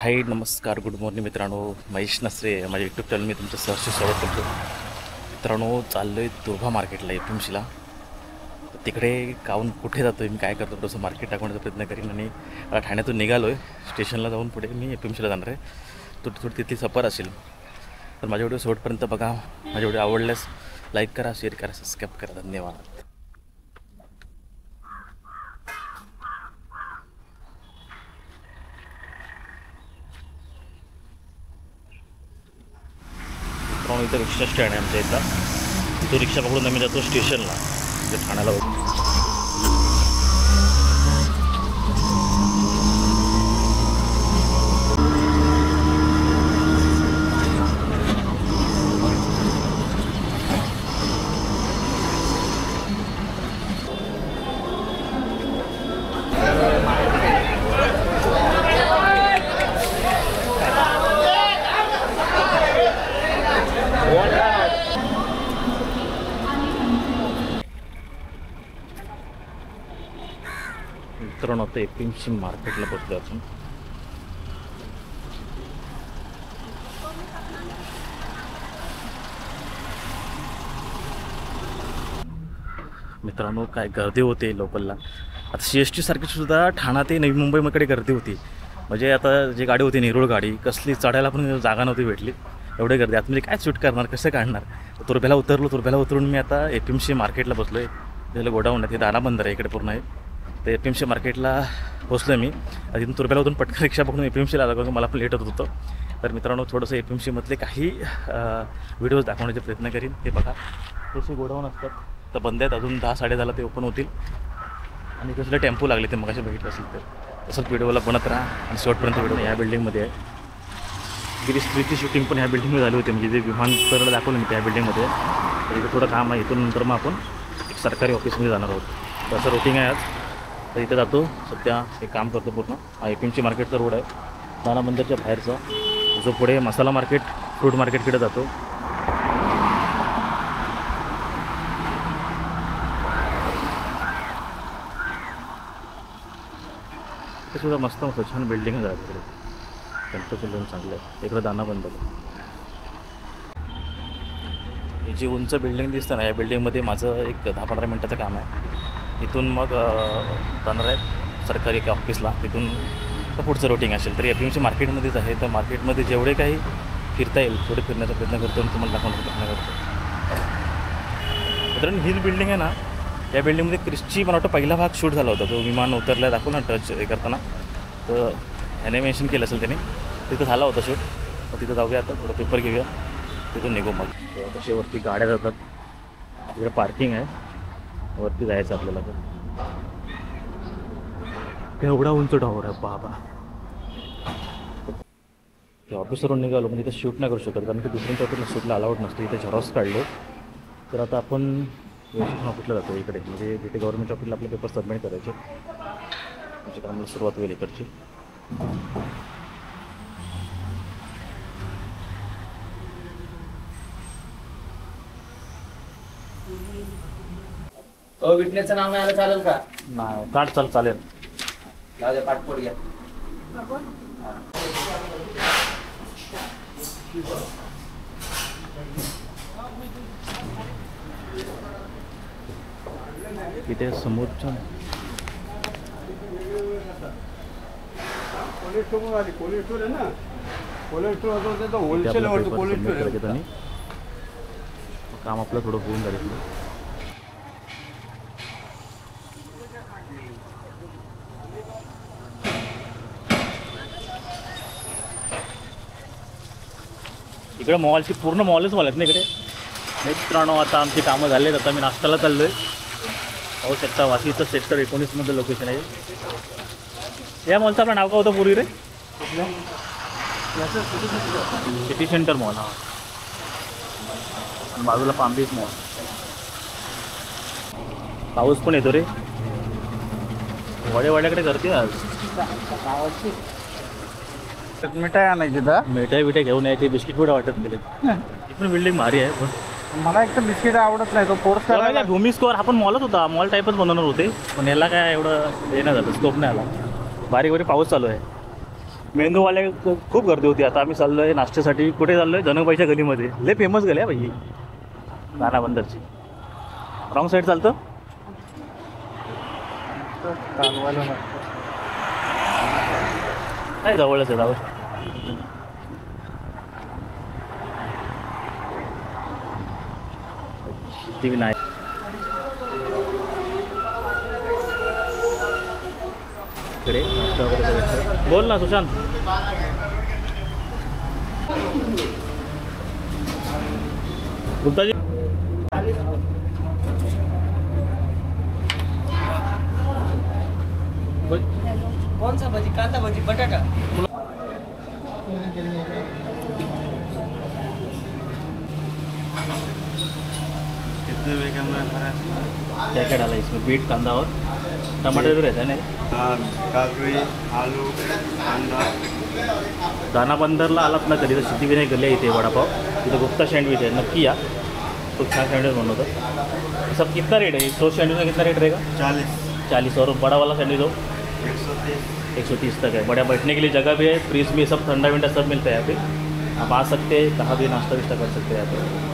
हाय नमस्कार good morning मित्रांनो, महेश नसरे माझ्या यूट्यूब चॅनल मी तुमचं सहर्ष स्वागत करतो. मित्रांनो, चाललो आहे दुर्भा मार्केटला एपीएमसीला. तिकडे काहून कुठे जातो आहे, मी काय करतो थोडंसं मार्केट टाकण्याचा प्रयत्न करीन आणि ठाण्यातून निघालो आहे. स्टेशनला जाऊन पुढे मी एपीएमसीला जाणार आहे. थोडी तिथली सफर असेल. तर माझ्या व्हिडिओ शेवटपर्यंत बघा. माझ्या व्हिडिओ आवडल्यास लाईक करा, शेअर करा, सबस्क्राईब करा. धन्यवाद. इथं रिक्षा स्टँड आहे आमच्या इथं. तो रिक्षा पकडून आम्ही जातो स्टेशनला, म्हणजे ठाण्याला. मित्रांनो, आता एपीएमसी मार्केटला बसलो आपण. मित्रांनो, काय गर्दी होते लोकलला. आता CST सारखी सुद्धा ठाणा ते नवी मुंबईकडे गर्दी होती. म्हणजे आता जी गाडी होती नेरूळ गाडी, कसली चढायला पण जागा नव्हती भेटली. एवढी गर्दी. आतमध्ये काय शूट करणार, कसं काढणार. तुर्भ्याला उतरून मी आता एपीएमसी मार्केटला बसलो आहे. त्याला गोडाऊन आहे, ते दाना बंदर आहे इकडे पूर्ण आहे. तर एपीएमसी मार्केटला पोचलो आहे मी. तिथून तुर्भ्याला उतरून पटकन रिक्षा पकडून एपीएमसीला आला, कारण मला पण लेट होत होतं. तर मित्रांनो, थोडंसं एपीएमसीमधले काही व्हिडिओज दाखवण्याचा प्रयत्न करीन. ते बघा, तसे गोडाऊन असतात. तर बंद आहेत अजून. 10-10:30 ते ओपन होतील. आणि कसले टेम्पो लागले ते मग असे बघितलं असेल तर तसंच व्हिडिओला बनत राहा. आणि शेवटपर्यंत व्हिडिओ ह्या बिल्डिंगमध्ये आहे. गिरीश 3ची शूटिंग पण ह्या बिल्डिंगमध्ये झाली होती. म्हणजे जे विमानतळ दाखवलं मी त्या बिल्डिंगमध्ये. तर इथं थोडं काम आहे. इथून नंतर मग आपण एक सरकारी ऑफिसमध्ये जाणार आहोत. तर असं रुटीन आहे आज. तर इथं जातो, सध्या एक काम करतो पूर्ण. हा एपीएमसी मार्केटचा रोड आहे, दाना बंदरच्या बाहेरचा. जो पुढे मसाला मार्केट, फ्रूट मार्केटकडे जातो. ते सुद्धा मस्त छान बिल्डिंग आहे तिकडे. त्यांचं बिल्डिंग चांगलं आहे. इकडं दाना बंदर. ही जी उंच बिल्डिंग दिसतं ना, या बिल्डिंगमध्ये माझं एक 10-15 मिनटाचं काम आहे. इथून मग जाणार आहे सरकारी एका ऑफिसला. तिथून तर पुढचं रुटीन असेल. तरी एपीएमसी मार्केटमध्येच आहे. तर मार्केटमध्ये जेवढे काही फिरता येईल तेवढे फिरण्याचा प्रयत्न करतो आणि तुम्हाला दाखवण्याचा प्रयत्न करतो. मित्रांनो, हीच बिल्डिंग आहे ना, या बिल्डिंगमध्ये क्रिसची मला वाटतं पहिला भाग शूट झाला होता. तो विमान उतरला दाखवला ना, टच हे करताना. तर ॲनिमेशन केलं असेल त्याने. तिथं झाला होता शूट. मग तिथं जाऊया आता, थोडं पेपर घेऊया, तिथून निघू. मग तसे वरती गाड्या जातात. तिकडे पार्किंग आहे, वरती जायचं आपल्याला. तर एवढा उंच टॉवर आहे बाबा. ते ऑफिसवरून निघालो म्हणजे इथं शूट नाही करू शकत, कारण की दुसऱ्यांच्या ऑफिसला शूटला अलाउड नसतं. इथे झेरॉक्स काढलो. तर आता आपण रजिस्ट्रेशन ऑफिसला जातो इकडे. म्हणजे तिथे गव्हर्नमेंट ऑफिसला आपले पेपर सबमिट करायचे. म्हणजे कामाला सुरुवात होईल इकडची. विटनेसचं नाव नाही आलं चालेल का? नाही काढ, चालेल. पाठपोट घ्या. इथे समोरच्या कोलेस्ट्रॉल आहे ना, कोलेस्ट्रॉल होलसेल कोलेस्ट्रॉल. आणि काम आपलं थोडं होऊन जाईल. इकडे मॉलची पूर्ण मॉलच आहेत ना इकडे. मित्रांनो, आता आमची कामं झाली आहेत. आता मी नाश्त्याला चाललो आहे. पाहू शकता, वाशीचं सेक्टर 19मध्ये लोकेशन आहे. या मॉलचं आपलं नाव काय होतं पूर्वी रे? City centre mall. हा, बाजूला पाम बीच मॉल. पाऊस पण येतो रे. वाड्याकडे करते आज. मिठाई आणायची तर मिठाई घेऊन यायची. बिस्किट पुढे वाटत गेले. ही पण बिल्डिंग भारी आहे. पण मला एक तर बिस्किट आवडत नाही. तो कोर्स करायला भूमी स्कोअर हा पण मॉलच होता. मॉल टाईपच बनवणार होते, पण याला काय एवढं हे नाही झालं, स्कोप नाही आला. बारीक बारीक पाऊस चालू आहे. मेंदूवाले खूप गर्दी होती. आता आम्ही चाललो आहे नाश्त्यासाठी. कुठे चाललो आहे? जनकबाईच्या गलीमध्ये. लय फेमस गली आहे भाई दानाबंदरची. रॉंग साईड चालतं. काय जवळच आहे जवळ. टी व्ही नाही. इकडे नाश्ता वगैरे भेटतो. बोल ना सुशांत. गुप्ताजी कौन सा भजी? कांदा भजी, बटाटा. क्या क्या डाला इसमें? बीट, कांदा और टमाटर भी रहता है ना. काकडी, आलू, कांदा. दानाबंदरला आलात ना कधी तर सिद्धिविनायक गली आहे इथे वडापाव. तिथं गुप्ता सँडविच आहे, नक्की या. खूप छान सँडविच बनवतं. सब कितना रेट है? 100 सैंडविच का कितना रेट रहेगा? 40. और बड़ा वाला सैंडविच हो 130 तक है. बढ़िया बैठने के लिए जगह भी है, फ्रीज में सब ठंडा विंडा सब मिलता है यहाँ पे. आप आ सकते हैं, कहाँ भी नाश्ता विश्ता कर सकते हैं यहाँ पे.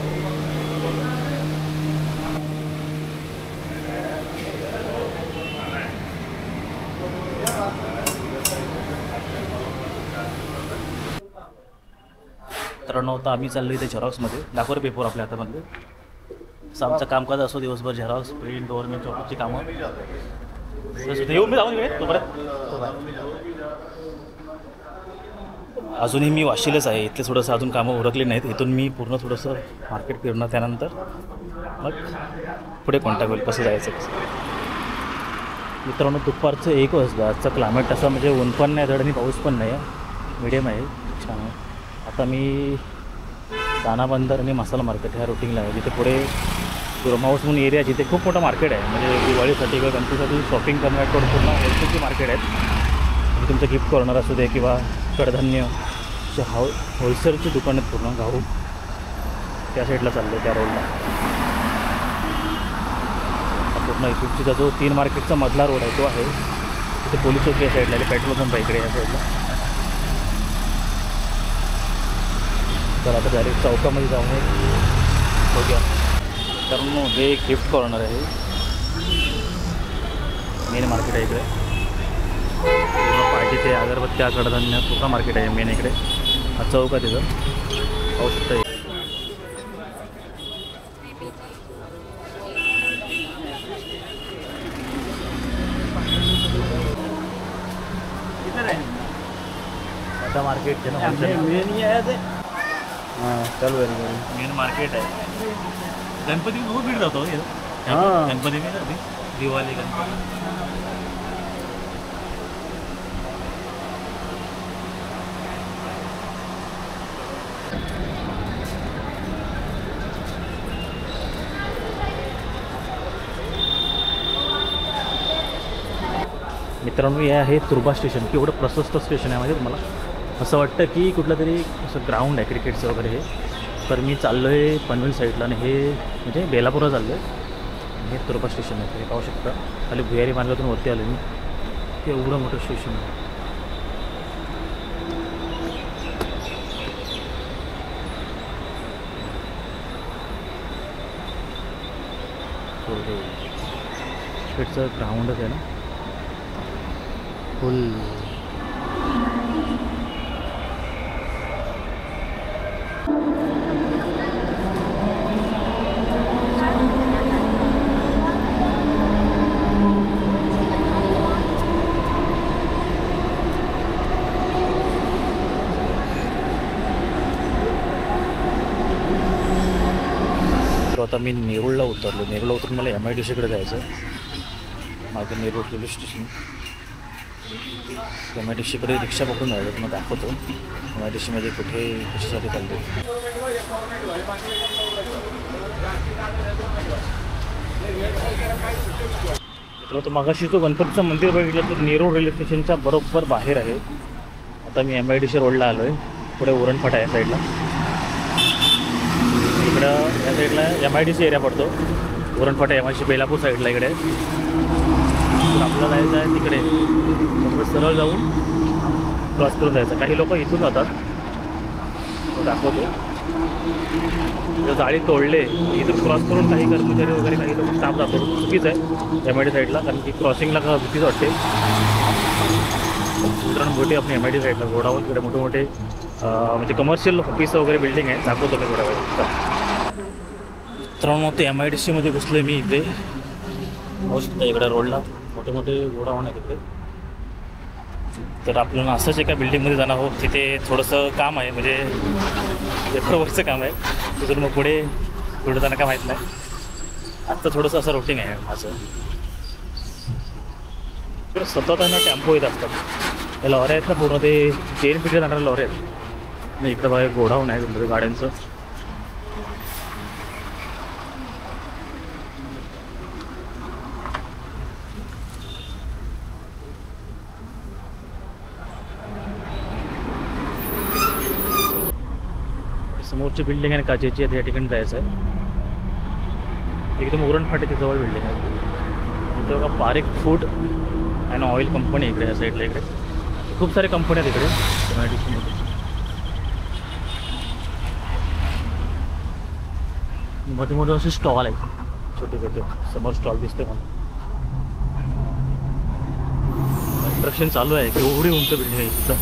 तर नव्हतं आम्ही चाललो इथे झेरॉक्समध्ये. दाखवर पेपर आपल्या हातामधले. असं आमचं कामकाज असो दिवसभर. झेरॉक्स, प्रिंट, गव्हर्नमेंट ऑफिसची कामं. येऊन मी जाऊन इकडे तोपर्यंत. अजूनही मी वाशिलच आहे. इथले थोडंसं अजून कामं उरकली नाहीत. इथून मी पूर्ण थोडंसं मार्केट फिरणार. त्यानंतर मग पुढे कॉन्टॅक्ट होईल कसं जायचं कसं. मित्रांनो दुपारचं 1 वाजता. आजचं क्लायमेट असं म्हणजे ऊन पण नाही धड आणि पाऊस पण नाही आहे. मिडियम आहे. छान आहे. आता मी दानाबंदर आणि मसाला मार्केट ह्या रुटीनला आहे. जिथे पुढे गुरम हाऊस म्हणून एरिया जिथे खूप मोठं मार्केट आहे. म्हणजे दिवाळीसाठी किंवा गणपतीसाठी शॉपिंग करण्याकडून पूर्ण होलसेलची मार्केट आहेत. म्हणजे तुमचं गिफ्ट कॉर्नर असू दे किंवा कडधान्य असे होलसेलची दुकान आहेत पूर्ण. गहू त्या साईडला चाललं त्या रोडला. पूर्ण इकडचा जो 3 मार्केटचा मधला रोड आहे तो आहे. तिथे पोलीस चौकी या साईडला आहे. पेट्रोल पंप आहे इकडे या साईडला. तर आता डायरेक्ट चौकामध्ये जाऊन बघूया. कारण हे एक गिफ्ट कॉर्नर आहे. मेन मार्केट आहे इकडे. पार्टी ते अगरबत्त्या कडधान्य सुका मार्केट आहे मेन इकडे. हा चौक आहे तिथं पाहू शकता. आता मार्केट आहे ना मेन ये आहे. हां चल वेरी मेन मार्केट आहे. गणपती खूप भीड जातो हां. गणपती में अभी दिवाळी गणपती. मित्रांनो हे आहे तुर्बा स्टेशन. की एवढं प्रशस्त स्टेशन आहे म्हणजे तुम्हाला असं वाटतं की कुठलं तरी असं ग्राउंड आहे क्रिकेटचं वगैरे हे. तर मी चाललो आहे पनवेल साईडला आणि हे म्हणजे बेलापूरला चाललो आहे. हे तुर्बा स्टेशन आहे. हे पाहू शकता. खाली भुयारी मार्गातून वरती आलो मी. ते एवढं मोठं स्टेशन आहे. क्रिकेटचं ग्राउंडच आहे ना फुल. आता मी नेरूळला उतरलो. नेरूळला उतरून मला MIDCकडे जायचं. माझं नेरूळ रेल्वे स्टेशन. MIDCकडे रिक्षा पकडून जायचं. तुम्हाला दाखवतो MIDCमध्ये कुठे कशासाठी चालतो. तर मगाशी तो गणपतीचं मंदिर बघितलं तर नेरूळ रेल्वे स्टेशनच्या बरोबर बाहेर आहे. आता मी MIDC रोडला आलो आहे. पुढे उरणफाटा या साईडला. इकडं या साईडला MIDC एरिया पडतो. उरणफाटा MIDC बेलापूर साईडला इकडे. तर आपल्याला जायचं आहे तिकडे. सरळ जाऊन क्रॉस करून जायचं. काही लोक इथून जातात, दाखवतो. जर जाळी तोडले इथून क्रॉस करून काही कर्मचारी वगैरे काही लोक स्टाफ जातो. चुकीचं आहे MID साईडला, कारण की क्रॉसिंगला का भीतीच वाटते. उदाहरण मोठी आपली MID साईडला गोडाऊनकडे मोठे मोठे म्हणजे कमर्शियल ऑफिस वगैरे बिल्डिंग आहे. दाखवतो मी थोड्या वेळ. मित्रांनो ते MIDC मध्ये घुसले मी इथे. होऊ शकतं इकडे रोडला मोठे मोठे गोडाऊन आहे तिथे. तर आपल्याला असंच एका बिल्डिंगमध्ये जाणं आहोत. तिथे थोडंसं काम आहे, म्हणजे पेपरवर्कचं काम आहे. तिथून मग पुढे जाणं काय माहीत नाही. आत्ता थोडंसं असं रोटिंग आहे माझं. तर सतत आहे ना टेम्पो येत असतात. त्या लॉऱ्या आहेत ना पूर्ण ते JNPT जाणाऱ्या लॉऱ्या आहेत. नाही इकडं बाहेर गोडाऊन आहे तुमच्या गाड्यांचं. समोरची बिल्डिंग आहे काचेची आहे, त्या ठिकाणी जायचं आहे. एकदम उरण फाट्याच्या जवळ बिल्डिंग आहे. इथे बघा Parekh food and oil company इकडे या साईडला. इकडे खूप सारे कंपनी आहेत इकडे MIDC मध्ये. मोठे मोठे असे स्टॉल आहेत, छोटे छोटे. समोर स्टॉल दिसते मला. कन्स्ट्रक्शन चालू आहे. एवढी उंच बिल्डिंग आहे तिथं.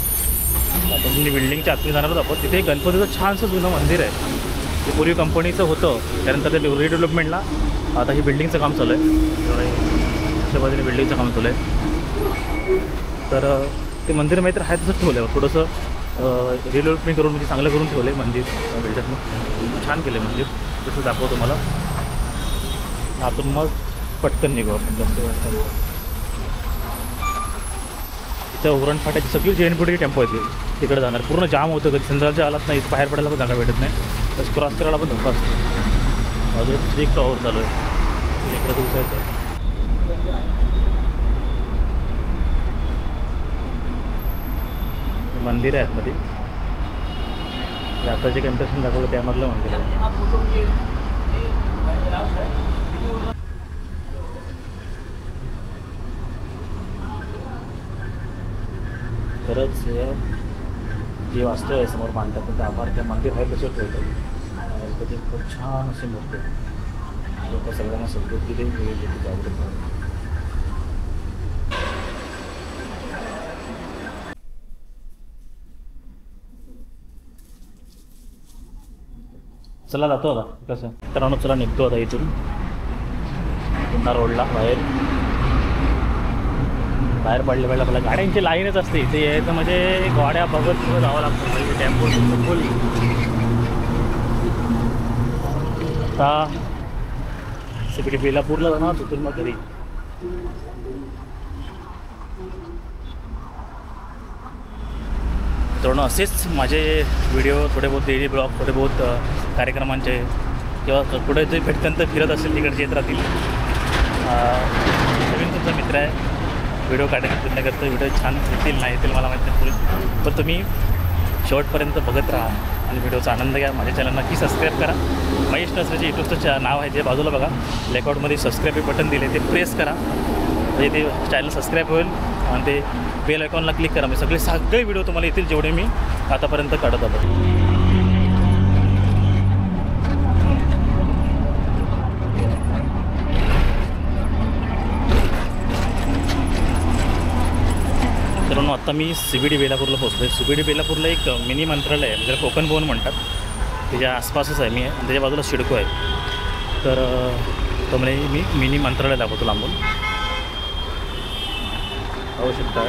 आता मी बिल्डिंगच्या आतमध्ये जाणार आपण. तिथे गणपतीचं छानसं जुनं मंदिर आहे. ते पूर्वी कंपनीचं होतं, त्यानंतर ते रिडेव्हलपमेंटला आता ही बिल्डिंगचं काम चालू आहे. अशा पद्धतीने बिल्डिंगचं काम चालू आहे. तर ते मंदिर माहीत आहे तसंच ठेवलं आहे. थोडंसं रिडेव्हलपमेंट करून म्हणजे चांगलं करून ठेवलं आहे मंदिर. बिल्डरनं छान केलं आहे मंदिर. तसं दाखवतो मला. आतून मग पटकन निघू आपण. जास्त वाटतं त्या उरण फाट्याची सगळी JNPT टेम्पो आहेत तिकडे जाणार. पूर्ण जाम होतं. कधी संध्याकाळच्या आलात नाही, बाहेर पडायला पण जागा भेटत नाही. तसं क्रॉस करायला पण धोका असतो. अजून एक टॉवर चालू आहे इकडे दिवसायचं. मंदिर आहे आतमध्ये. आता जे कन्स्ट्रक्शन दाखवलं त्यामधलं मंदिर आहे. खरंच जे वास्तव आहे समोर मांडतात त्या आभार त्या मंदिर आहे तसं ठेवतं. गणपती खूप छान अशी मूर्ती आहे. लोक सगळ्यांना सद्बुद्धी देऊन जागृत. चला जातो आता कसं तर चला निघतो आता इथून पुन्हा रोडला बाहेर पडले पाहिजे. आपल्या गाड्यांची लाईनच असते इथे यायचं म्हणजे गाड्या बघत जावं लागतं. म्हणजे टेम्पो फुल. आता CBD बेलापूरला जाणार तिथून मग घरी. तर असेच माझे व्हिडिओ थोडे बहुत डेली ब्लॉग थोडे बहुत कार्यक्रमांचे किंवा कुठे जे भेटकंत फिरत असेल तिकडचे येत राहतील. नवीन तुमचा मित्र आहे. व्हिडिओ काढायचा प्रयत्न करतो. व्हिडिओ छान येतील नाही येतील मला माहीत नाही. पण तुम्ही शेवटपर्यंत बघत राहा आणि व्हिडिओचा आनंद घ्या. माझ्या चॅनल नक्की सबस्क्राईब करा. महेश नसऱ्याचे यूट्यूबचं नाव आहे जे बाजूला बघा लेकआउटमध्ये सबस्क्राईब बटन दिले ते प्रेस करा. म्हणजे ते चॅनल सबस्क्राईब होईल आणि ते बेल आयकॉनला क्लिक करा. म्हणजे सगळे व्हिडिओ तुम्हाला येतील जेवढे मी आतापर्यंत काढत आलो. मित्रांनो आता मी CBD बेलापूरला पोहोचलो आहे. CBD बेलापूरला एक मिनी मंत्रालय आहे म्हणजे कोकण भवन म्हणतात. त्याच्या आसपासच आहे मी आणि त्याच्या बाजूला सिडको आहे. तर तो म्हणजे मी मिनी मंत्रालय दाखवतो लांबून. पाहू शकता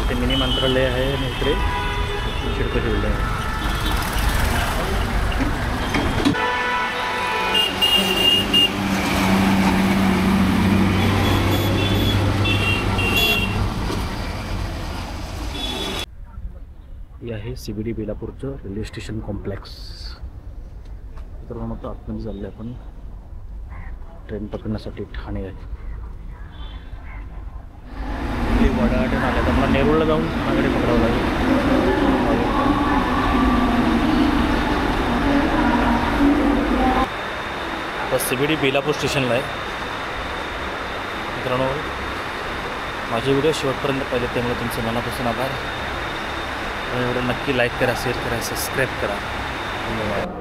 इथे मिनी मंत्रालय आहे आणि इकडे सिडकोची बिल्डिंग आहे. हे आहे CBD बेलापूरचं रेल्वे स्टेशन कॉम्प्लेक्स. तर मग आतमध्ये चाललं आहे आपण ट्रेन पकडण्यासाठी. ठाणे आहे वडागडे आले तर मला नेरूळला जाऊन ठाण्याकडे पकडावं लागेल. आता CBD बेलापूर स्टेशनला आहे मित्रांनो. माझे व्हिडिओ शेवटपर्यंत पाहिले त्यामुळे तुमचं मनापासून आभार. व्हिडिओ नक्की लाईक करा, शेअर करा, सबस्क्राईब करा. धन्यवाद.